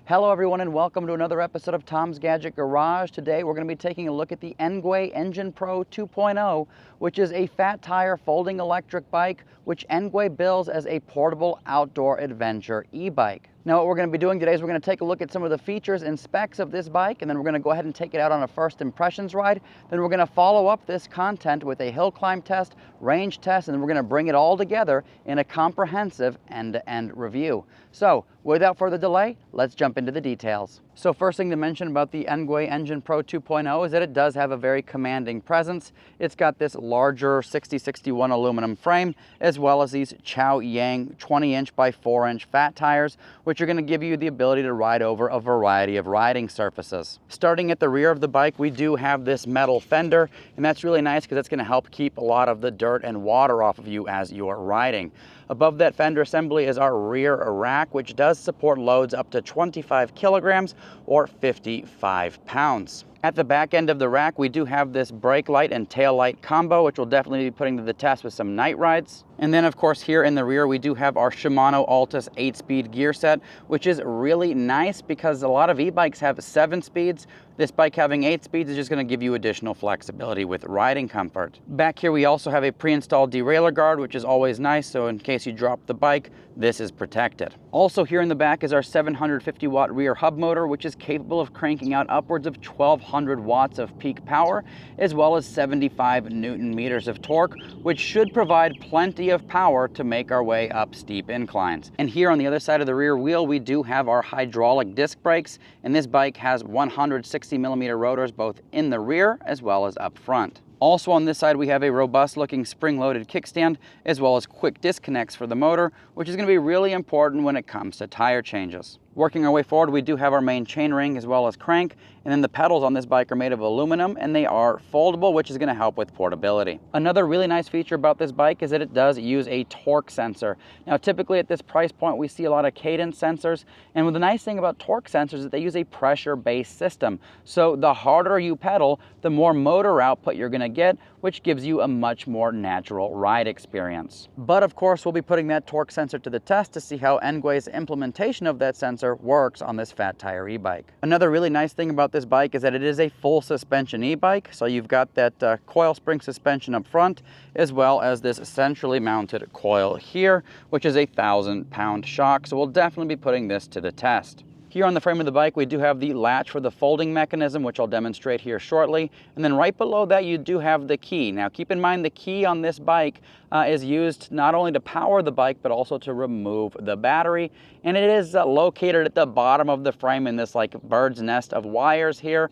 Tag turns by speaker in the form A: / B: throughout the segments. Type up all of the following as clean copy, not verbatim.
A: Hello everyone and welcome to another episode of Tom's Gadget Garage. Today we're going to be taking a look at the Engwe Engine Pro 2.0, which is a fat tire folding electric bike which Engwe builds as a portable outdoor adventure e-bike. Now what we're going to be doing today is we're going to take a look at some of the features and specs of this bike, and then we're going to go ahead and take it out on a first impressions ride. Then we're going to follow up this content with a hill climb test, range test, and then we're going to bring it all together in a comprehensive end-to-end review. So without further delay, let's jump into the details. So first thing to mention about the Engwe Engine Pro 2.0 is that it does have a very commanding presence. It's got this larger 6061 aluminum frame, as well as these Chow Yang 20-inch by 4-inch fat tires, which are going to give you the ability to ride over a variety of riding surfaces. Starting at the rear of the bike, we do have this metal fender, and that's really nice because it's going to help keep a lot of the dirt and water off of you as you're riding. Above that fender assembly is our rear rack, which does support loads up to 25 kilograms or 55 pounds. At the back end of the rack, we do have this brake light and tail light combo, which we'll definitely be putting to the test with some night rides. And then of course here in the rear, we do have our Shimano Altus 8-speed gear set, which is really nice because a lot of e-bikes have 7 speeds. This bike having 8 speeds is just going to give you additional flexibility with riding comfort. Back here we also have a pre-installed derailleur guard, which is always nice, so in case you drop the bike, this is protected. Also here in the back is our 750 watt rear hub motor, which is capable of cranking out upwards of 1200 watts of peak power, as well as 75 Newton meters of torque, which should provide plenty of power to make our way up steep inclines. And here on the other side of the rear wheel, we do have our hydraulic disc brakes, and this bike has 160 millimeter rotors both in the rear as well as up front. Also on this side, we have a robust looking spring-loaded kickstand, as well as quick disconnects for the motor, which is going to be really important when it comes to tire changes. Working our way forward, we do have our main chainring as well as crank, and then the pedals on this bike are made of aluminum and they are foldable, which is going to help with portability. Another really nice feature about this bike is that it does use a torque sensor. Now typically at this price point we see a lot of cadence sensors, and the nice thing about torque sensors is that they use a pressure-based system. So the harder you pedal, the more motor output you're going to get, which gives you a much more natural ride experience. But of course we'll be putting that torque sensor to the test to see how Engwe's implementation of that sensor works on this fat tire e-bike. Another really nice thing about this bike is that it is a full suspension e-bike, so you've got that coil spring suspension up front, as well as this centrally mounted coil here, which is a 1,000-pound shock, so we'll definitely be putting this to the test. Here on the frame of the bike, we do have the latch for the folding mechanism, which I'll demonstrate here shortly. And then right below that, you do have the key. Now, keep in mind the key on this bike is used not only to power the bike, but also to remove the battery. And it is located at the bottom of the frame in this like bird's nest of wires here.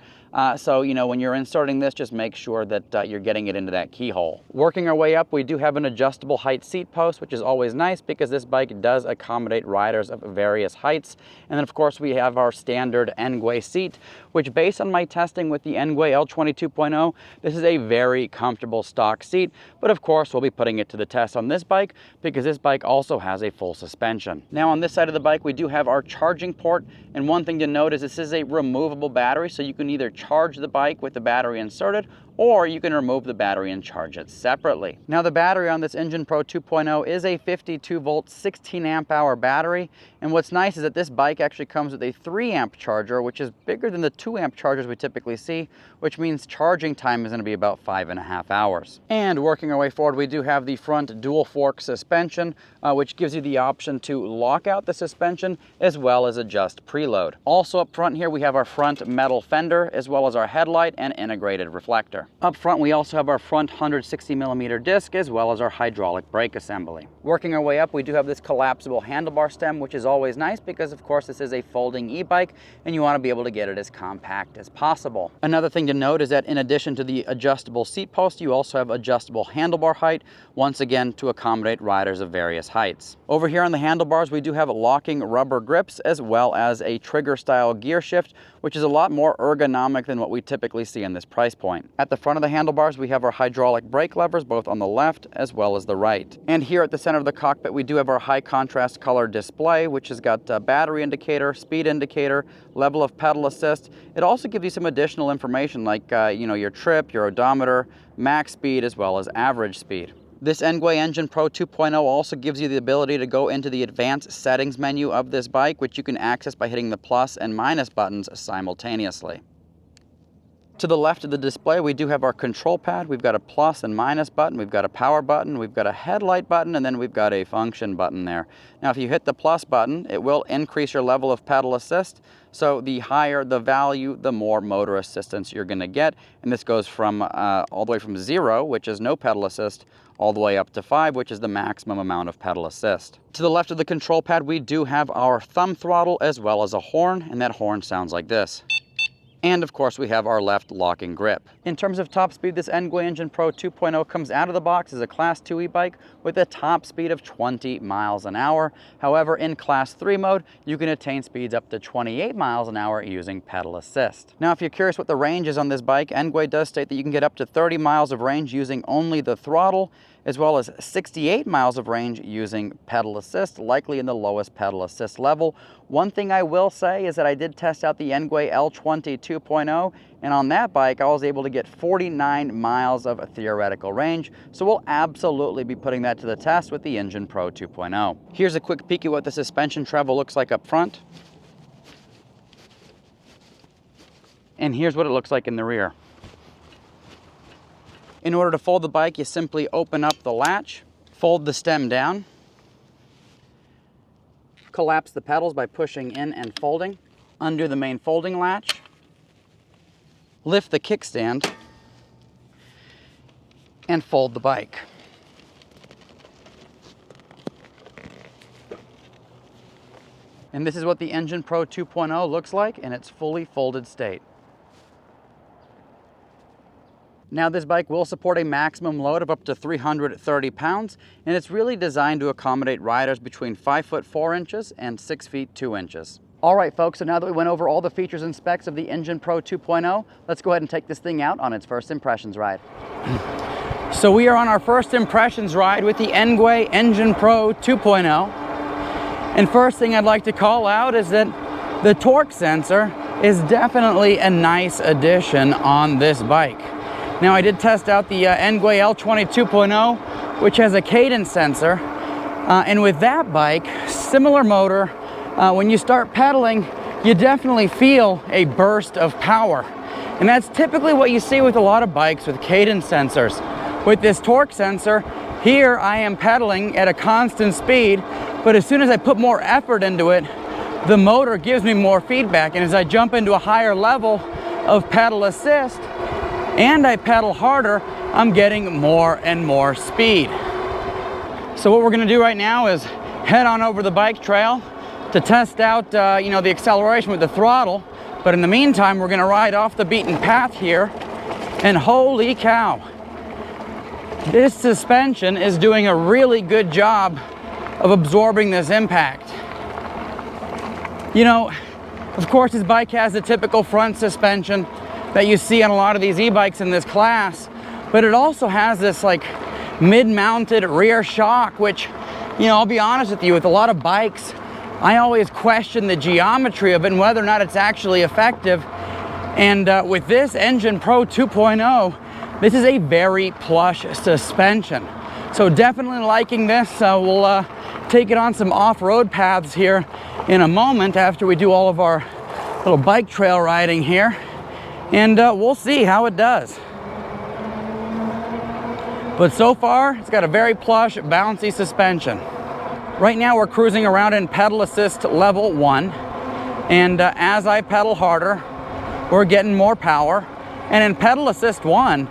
A: So, you know, when you're inserting this, just make sure that you're getting it into that keyhole. Working our way up, we do have an adjustable height seat post, which is always nice because this bike does accommodate riders of various heights. And then of course we have our standard Engwe seat, which based on my testing with the Engwe L20 2.0, this is a very comfortable stock seat. But of course we'll be putting it to the test on this bike because this bike also has a full suspension. Now on this side of the bike, we do have our charging port. And one thing to note is this is a removable battery, so you can either charge the bike with the battery inserted, or you can remove the battery and charge it separately. Now the battery on this Engine Pro 2.0 is a 52 volt 16 amp hour battery, and what's nice is that this bike actually comes with a 3 amp charger, which is bigger than the 2 amp chargers we typically see, which means charging time is going to be about 5.5 hours. And working our way forward, we do have the front dual fork suspension, which gives you the option to lock out the suspension as well as adjust preload. Also up front here, we have our front metal fender as well as our headlight and integrated reflector. Up front, we also have our front 160 millimeter disc as well as our hydraulic brake assembly. Working our way up, we do have this collapsible handlebar stem, which is always nice because of course this is a folding e-bike and you want to be able to get it as compact as possible. Another thing to note is that in addition to the adjustable seat post, you also have adjustable handlebar height, once again to accommodate riders of various heights. Over here on the handlebars, we do have locking rubber grips as well as a trigger style gear shift, which is a lot more ergonomic than what we typically see in this price point. At the front of the handlebars, we have our hydraulic brake levers, both on the left as well as the right. And here at the center of the cockpit, we do have our high contrast color display, which has got a battery indicator, speed indicator, level of pedal assist. It also gives you some additional information like, you know, your trip, your odometer, max speed, as well as average speed. This Engwe Engine Pro 2.0 also gives you the ability to go into the advanced settings menu of this bike, which you can access by hitting the plus and minus buttons simultaneously. To the left of the display, we do have our control pad. We've got a plus and minus button, we've got a power button, we've got a headlight button, and then we've got a function button there. Now, if you hit the plus button, it will increase your level of pedal assist. So the higher the value, the more motor assistance you're gonna get. And this goes from all the way from 0, which is no pedal assist, all the way up to 5, which is the maximum amount of pedal assist. To the left of the control pad, we do have our thumb throttle as well as a horn, and that horn sounds like this. And of course, we have our left locking grip. In terms of top speed, this Engwe Engine Pro 2.0 comes out of the box as a Class 2 e-bike with a top speed of 20 miles an hour. However, in Class 3 mode, you can attain speeds up to 28 miles an hour using pedal assist. Now, if you're curious what the range is on this bike, Engwe does state that you can get up to 30 miles of range using only the throttle, as well as 68 miles of range using pedal assist, likely in the lowest pedal assist level. One thing I will say is that I did test out the Engwe L20 2.0, and on that bike I was able to get 49 miles of theoretical range, so we'll absolutely be putting that to the test with the Engine Pro 2.0. Here's a quick peek at what the suspension travel looks like up front. And here's what it looks like in the rear. In order to fold the bike, you simply open up the latch, fold the stem down, collapse the pedals by pushing in and folding, undo the main folding latch, lift the kickstand, and fold the bike. And this is what the Engine Pro 2.0 looks like in its fully folded state. Now, this bike will support a maximum load of up to 330 pounds, and it's really designed to accommodate riders between 5 foot 4 inches and 6 feet 2 inches. All right, folks, so now that we went over all the features and specs of the Engine Pro 2.0, let's go ahead and take this thing out on its first impressions ride. So we are on our first impressions ride with the Engwe Engine Pro 2.0. And first thing I'd like to call out is that the torque sensor is definitely a nice addition on this bike. Now, I did test out the Engwe L20 2.0, which has a cadence sensor. And with that bike, similar motor, when you start pedaling, you definitely feel a burst of power. And that's typically what you see with a lot of bikes with cadence sensors. With this torque sensor, here I am pedaling at a constant speed, but as soon as I put more effort into it, the motor gives me more feedback. And as I jump into a higher level of pedal assist, and I pedal harder, I'm getting more and more speed. So what we're gonna do right now is head on over the bike trail to test out the acceleration with the throttle. But in the meantime, we're gonna ride off the beaten path here, and holy cow, this suspension is doing a really good job of absorbing this impact. You know, of course, this bike has the typical front suspension that you see on a lot of these e-bikes in this class, but it also has this like mid-mounted rear shock, which, you know, I'll be honest with you, with a lot of bikes, I always question the geometry of it and whether or not it's actually effective. And with this Engine Pro 2.0, this is a very plush suspension. So definitely liking this. We'll take it on some off-road paths here in a moment after we do all of our little bike trail riding here. And we'll see how it does. But so far, it's got a very plush, bouncy suspension. Right now, we're cruising around in pedal assist level 1. And as I pedal harder, we're getting more power. And in pedal assist 1,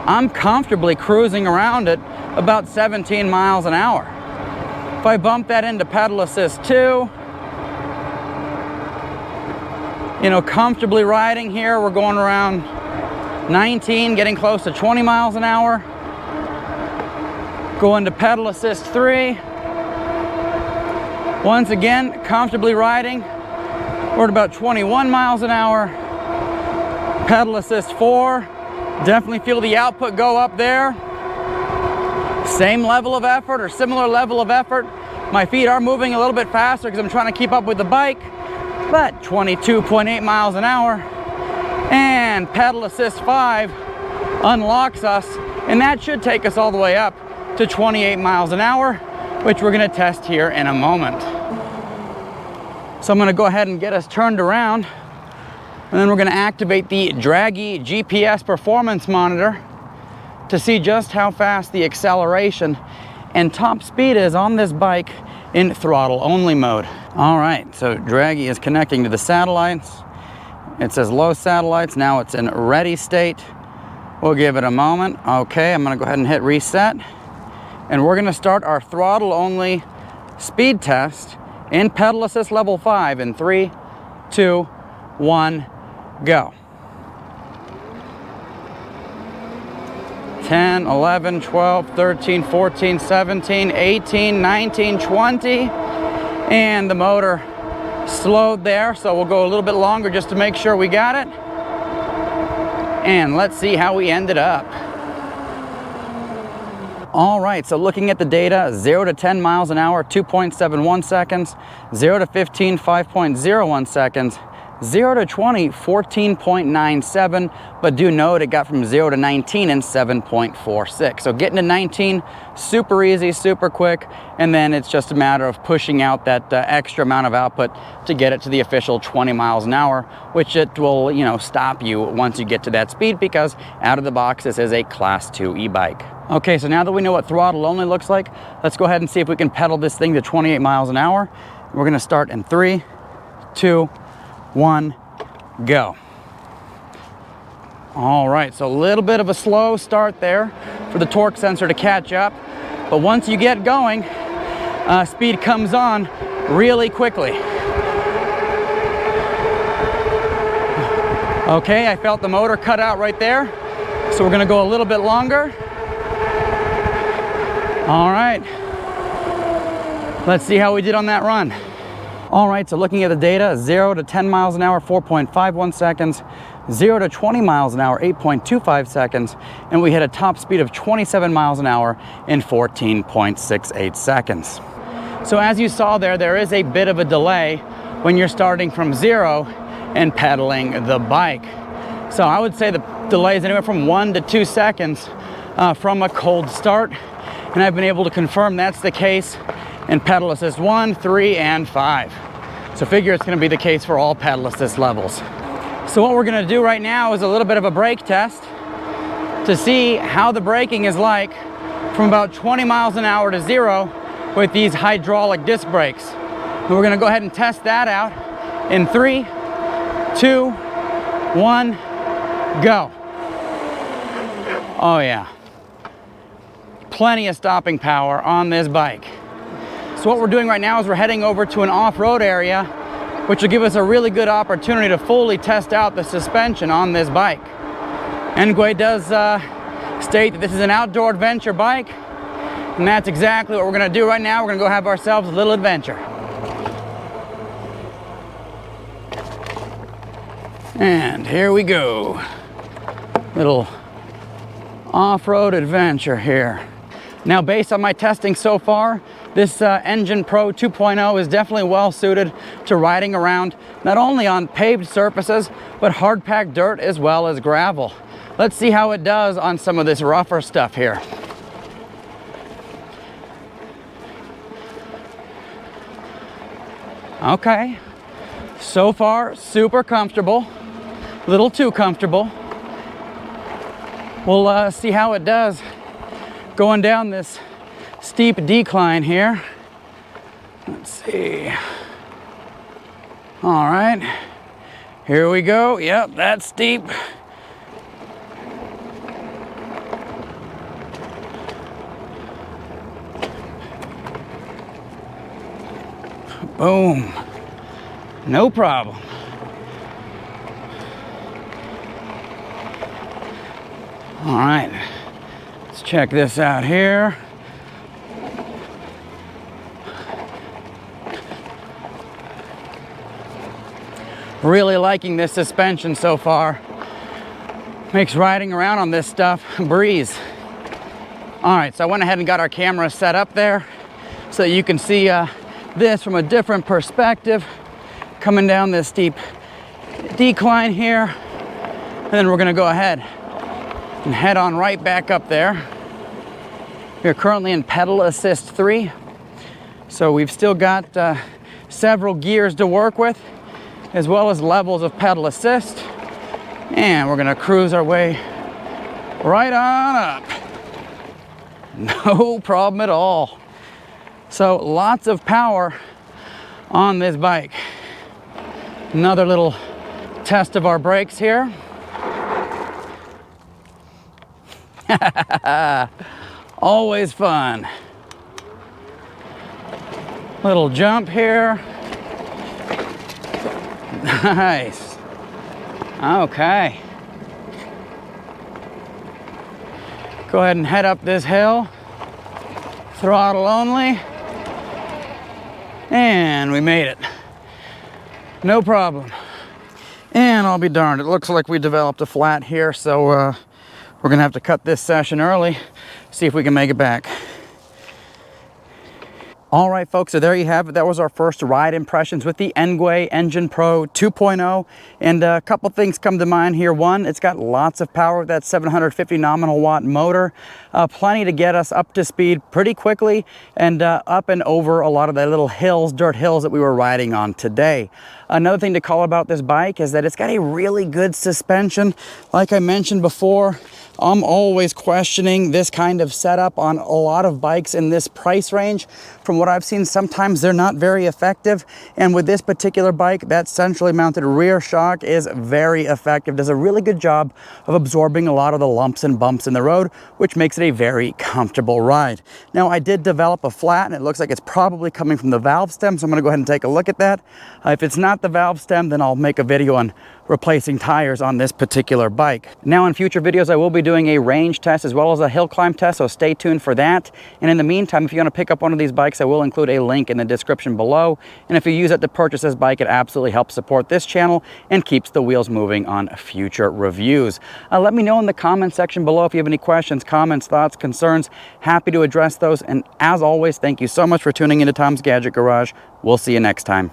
A: I'm comfortably cruising around at about 17 miles an hour. If I bump that into pedal assist 2, you know, comfortably riding here, we're going around 19, getting close to 20 miles an hour. Going to pedal assist 3. Once again, comfortably riding, we're at about 21 miles an hour. Pedal assist 4, definitely feel the output go up there. Same level of effort or similar level of effort. My feet are moving a little bit faster because I'm trying to keep up with the bike. But 22.8 miles an hour, and pedal assist 5 unlocks us, and that should take us all the way up to 28 miles an hour, which we're gonna test here in a moment. So I'm gonna go ahead and get us turned around, and then we're gonna activate the Draggy GPS performance monitor to see just how fast the acceleration and top speed is on this bike in throttle only mode. All right, so Draggy is connecting to the satellites. It says low satellites, now it's in ready state. We'll give it a moment. Okay, I'm gonna go ahead and hit reset. And we're gonna start our throttle only speed test in pedal assist level 5 in 3, 2, 1, go. 10, 11, 12, 13, 14, 17, 18, 19, 20. And the motor slowed there, so we'll go a little bit longer just to make sure we got it. And let's see how we ended up. All right, so looking at the data, 0 to 10 miles an hour, 2.71 seconds, 0 to 15, 5.01 seconds, 0 to 20, 14.97, but do note it got from 0 to 19 in 7.46. So getting to 19, super easy, super quick, and then it's just a matter of pushing out that extra amount of output to get it to the official 20 miles an hour, which it will, you know, stop you once you get to that speed, because out of the box, this is a Class 2 e-bike. Okay, so now that we know what throttle only looks like, let's go ahead and see if we can pedal this thing to 28 miles an hour. We're gonna start in 3, 2, 1, go. All right, so a little bit of a slow start there for the torque sensor to catch up, but once you get going, speed comes on really quickly. Okay, I felt the motor cut out right there, so we're gonna go a little bit longer. All right, let's see how we did on that run. All right, so looking at the data, 0 to 10 miles an hour, 4.51 seconds, 0 to 20 miles an hour, 8.25 seconds, and we hit a top speed of 27 miles an hour in 14.68 seconds. So as you saw there is a bit of a delay when you're starting from 0 and pedaling the bike. So I would say the delay is anywhere from 1 to 2 seconds from a cold start, and I've been able to confirm that's the case in pedal assist 1, 3, and 5. So figure it's gonna be the case for all pedal assist levels. So what we're gonna do right now is a little bit of a brake test to see how the braking is like from about 20 miles an hour to 0 with these hydraulic disc brakes. And we're gonna go ahead and test that out in 3, 2, 1, go. Oh yeah. Plenty of stopping power on this bike. So what we're doing right now is we're heading over to an off-road area, which will give us a really good opportunity to fully test out the suspension on this bike. Engwe does state that this is an outdoor adventure bike, and that's exactly what we're gonna do right now. We're gonna go have ourselves a little adventure. And here we go. Little off-road adventure here. Now, based on my testing so far, this Engine Pro 2.0 is definitely well suited to riding around, not only on paved surfaces, but hard-packed dirt as well as gravel. Let's see how it does on some of this rougher stuff here. Okay, so far, super comfortable, a little too comfortable. We'll see how it does going down this steep decline here. Let's see. All right, here we go. Yep, that's steep. Boom. No problem. All right, let's check this out here. Really liking this suspension so far. Makes riding around on this stuff a breeze. All right, so I went ahead and got our camera set up there so that you can see this from a different perspective, coming down this steep decline here. And then we're gonna go ahead and head on right back up there. We are currently in pedal assist 3. So we've still got several gears to work with, as well as levels of pedal assist. And we're gonna cruise our way right on up. No problem at all. So lots of power on this bike. Another little test of our brakes here. Always fun. Little jump here. Nice. Okay. Go ahead and head up this hill. Throttle only. And we made it. No problem. And I'll be darned, it looks like we developed a flat here, so we're gonna have to cut this session early, see if we can make it back. All right, folks, so there you have it. That was our first ride impressions with the Engwe Engine Pro 2.0. And a couple things come to mind here. One, it's got lots of power with that 750 nominal watt motor. Plenty to get us up to speed pretty quickly and up and over a lot of the little hills, dirt hills that we were riding on today. Another thing to call about this bike is that it's got a really good suspension. Like I mentioned before, I'm always questioning this kind of setup on a lot of bikes in this price range. From what I've seen, sometimes they're not very effective. And with this particular bike, that centrally mounted rear shock is very effective. Does a really good job of absorbing a lot of the lumps and bumps in the road, which makes it a very comfortable ride. Now, I did develop a flat, and it looks like it's probably coming from the valve stem, so I'm gonna go ahead and take a look at that. If it's not the valve stem, then I'll make a video on replacing tires on this particular bike. Now, in future videos, I will be doing a range test as well as a hill climb test, so stay tuned for that. And in the meantime, if you want to pick up one of these bikes, I will include a link in the description below. And if you use it to purchase this bike, it absolutely helps support this channel and keeps the wheels moving on future reviews. Let me know in the comment section below if you have any questions, comments, thoughts, concerns. Happy to address those. And as always, thank you so much for tuning into Tom's Gadget Garage. We'll see you next time.